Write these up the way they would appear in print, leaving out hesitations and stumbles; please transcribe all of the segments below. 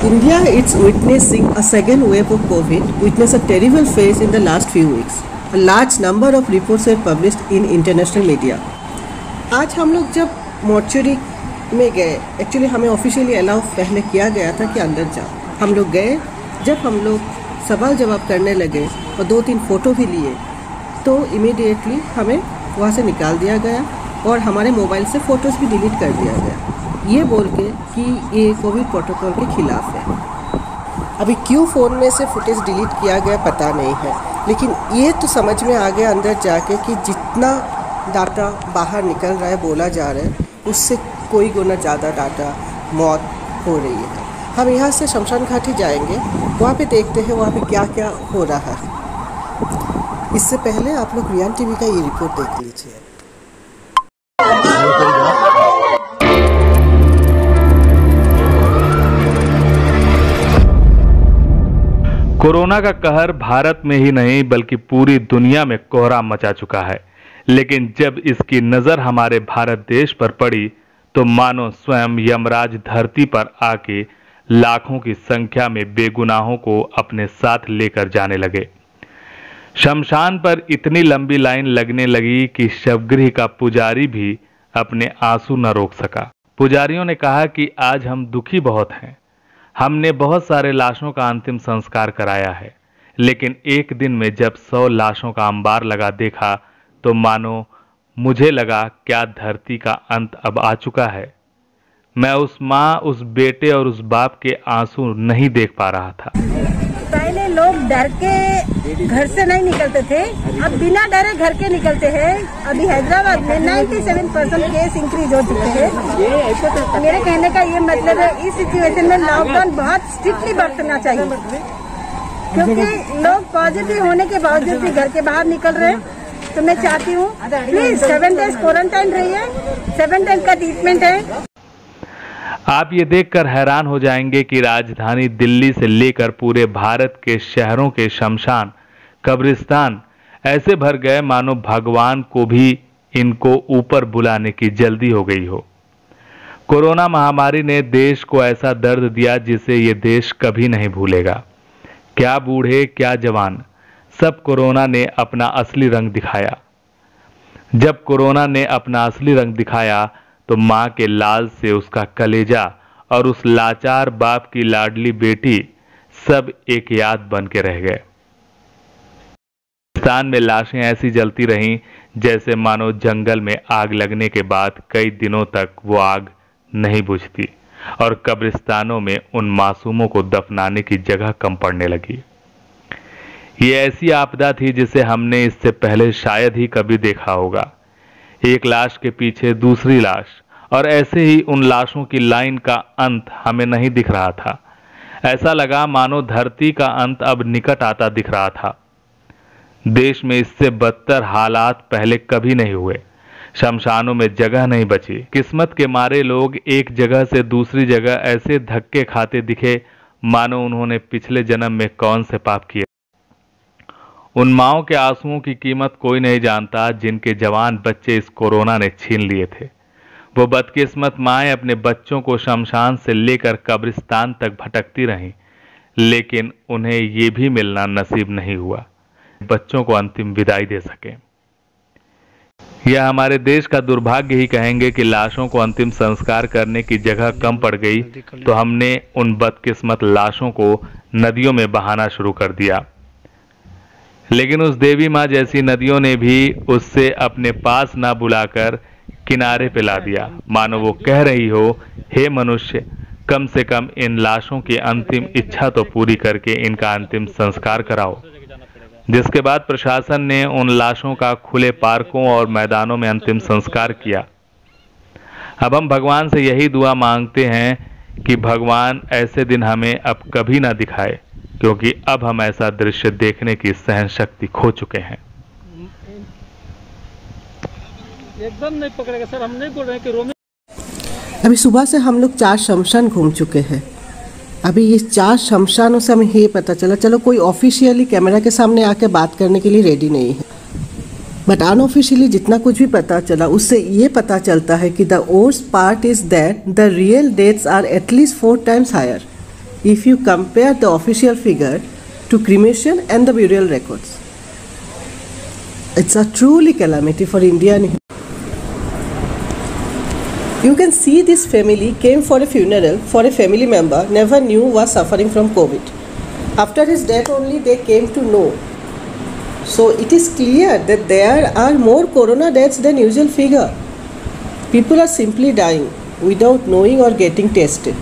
India is witnessing a second wave of COVID, witnessed a terrible phase in the last few weeks. A large number of reports were published in international media. आज हम लोग जब mortuary में गए, actually हमें officially allow पहले किया गया था कि अंदर जाओ। हम लोग गए, जब हम लोग सवाल जवाब करने लगे और 2-3 फ़ोटो भी लिए तो इमीडिएटली हमें वहाँ से निकाल दिया गया और हमारे मोबाइल से फ़ोटोज़ भी डिलीट कर दिया गया, ये बोल के कि ये कोविड प्रोटोकॉल के खिलाफ है। अभी क्यों फ़ोन में से फुटेज डिलीट किया गया पता नहीं है, लेकिन ये तो समझ में आ गया अंदर जाके कि जितना डाटा बाहर निकल रहा है, बोला जा रहा है, उससे कोई गुना ज़्यादा डाटा मौत हो रही है। हम यहाँ से शमशान घाटी जाएंगे, वहाँ पे देखते हैं वहाँ पे क्या क्या हो रहा है। इससे पहले आप लोग रियान टीवी का ये रिपोर्ट देख लीजिए। कोरोना का कहर भारत में ही नहीं बल्कि पूरी दुनिया में कोहराम मचा चुका है, लेकिन जब इसकी नज़र हमारे भारत देश पर पड़ी तो मानो स्वयं यमराज धरती पर आके लाखों की संख्या में बेगुनाहों को अपने साथ लेकर जाने लगे। शमशान पर इतनी लंबी लाइन लगने लगी कि शवगृह का पुजारी भी अपने आंसू न रोक सका। पुजारियों ने कहा कि आज हम दुखी बहुत हैं, हमने बहुत सारे लाशों का अंतिम संस्कार कराया है, लेकिन एक दिन में जब 100 लाशों का अंबार लगा देखा तो मानो मुझे लगा क्या धरती का अंत अब आ चुका है। मैं उस माँ, उस बेटे और उस बाप के आंसू नहीं देख पा रहा था। पहले लोग डर के घर से नहीं निकलते थे, अब बिना डरे घर के निकलते हैं। अभी हैदराबाद में 97% केस इंक्रीज हो चुके हैं। मेरे कहने का ये मतलब है, इस सिचुएशन में लॉकडाउन बहुत स्ट्रिक्टली बरतना चाहिए, क्योंकि लोग पॉजिटिव होने के बावजूद भी घर के बाहर निकल रहे हैं। तो मैं चाहती हूँ प्लीज 7 डेज क्वारंटाइन रहिए, 7 डेज का ट्रीटमेंट है। आप ये देखकर हैरान हो जाएंगे कि राजधानी दिल्ली से लेकर पूरे भारत के शहरों के शमशान, कब्रिस्तान ऐसे भर गए मानो भगवान को भी इनको ऊपर बुलाने की जल्दी हो गई हो। कोरोना महामारी ने देश को ऐसा दर्द दिया जिसे ये देश कभी नहीं भूलेगा। क्या बूढ़े क्या जवान, सब कोरोना ने अपना असली रंग दिखाया। जब कोरोना ने अपना असली रंग दिखाया तो मां के लाल से उसका कलेजा और उस लाचार बाप की लाडली बेटी सब एक याद बन के रह गए। पाकिस्तान में लाशें ऐसी जलती रहीं जैसे मानो जंगल में आग लगने के बाद कई दिनों तक वो आग नहीं बुझती, और कब्रिस्तानों में उन मासूमों को दफनाने की जगह कम पड़ने लगी। ये ऐसी आपदा थी जिसे हमने इससे पहले शायद ही कभी देखा होगा। एक लाश के पीछे दूसरी लाश, और ऐसे ही उन लाशों की लाइन का अंत हमें नहीं दिख रहा था। ऐसा लगा मानो धरती का अंत अब निकट आता दिख रहा था। देश में इससे बदतर हालात पहले कभी नहीं हुए। शमशानों में जगह नहीं बची। किस्मत के मारे लोग एक जगह से दूसरी जगह ऐसे धक्के खाते दिखे मानो उन्होंने पिछले जन्म में कौन से पाप किए। उन माओं के आंसुओं की कीमत कोई नहीं जानता जिनके जवान बच्चे इस कोरोना ने छीन लिए थे। वो बदकिस्मत माएं अपने बच्चों को शमशान से लेकर कब्रिस्तान तक भटकती रहीं, लेकिन उन्हें ये भी मिलना नसीब नहीं हुआ, बच्चों को अंतिम विदाई दे सके। यह हमारे देश का दुर्भाग्य ही कहेंगे कि लाशों को अंतिम संस्कार करने की जगह कम पड़ गई तो हमने उन बदकिस्मत लाशों को नदियों में बहाना शुरू कर दिया। लेकिन उस देवी माँ जैसी नदियों ने भी उससे अपने पास ना बुलाकर किनारे पे ला दिया, मानो वो कह रही हो, हे मनुष्य, कम से कम इन लाशों की अंतिम इच्छा तो पूरी करके इनका अंतिम संस्कार कराओ। जिसके बाद प्रशासन ने उन लाशों का खुले पार्कों और मैदानों में अंतिम संस्कार किया। अब हम भगवान से यही दुआ मांगते हैं कि भगवान ऐसे दिन हमें अब कभी ना दिखाए, क्योंकि अब हम ऐसा दृश्य देखने की सहन शक्ति खो चुके हैं। एकदम नहीं पकड़ेगा सर, हम नहीं बोल रहे कि रोमी। अभी सुबह से हम लोग 4 शमशान घूम चुके हैं। अभी ये 4 शमशानों से हमें ये पता चला, चलो कोई ऑफिशियली कैमरा के सामने आके बात करने के लिए रेडी नहीं है, बट अनऑफिशियली जितना कुछ भी पता चला उससे ये पता चलता है कि the worst part is that the real deaths are at least 4 times higher. if you compare the official figure to cremation and the burial records. It's a truly calamity for India. You can see this family came for a funeral for a family member never knew was suffering from COVID. After his death only they came to know. So it is clear that there are more corona deaths than usual figure. People are simply dying without knowing or getting tested.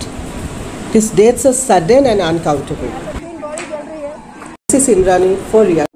These deaths are sudden and uncountable. This is Indrani for Real.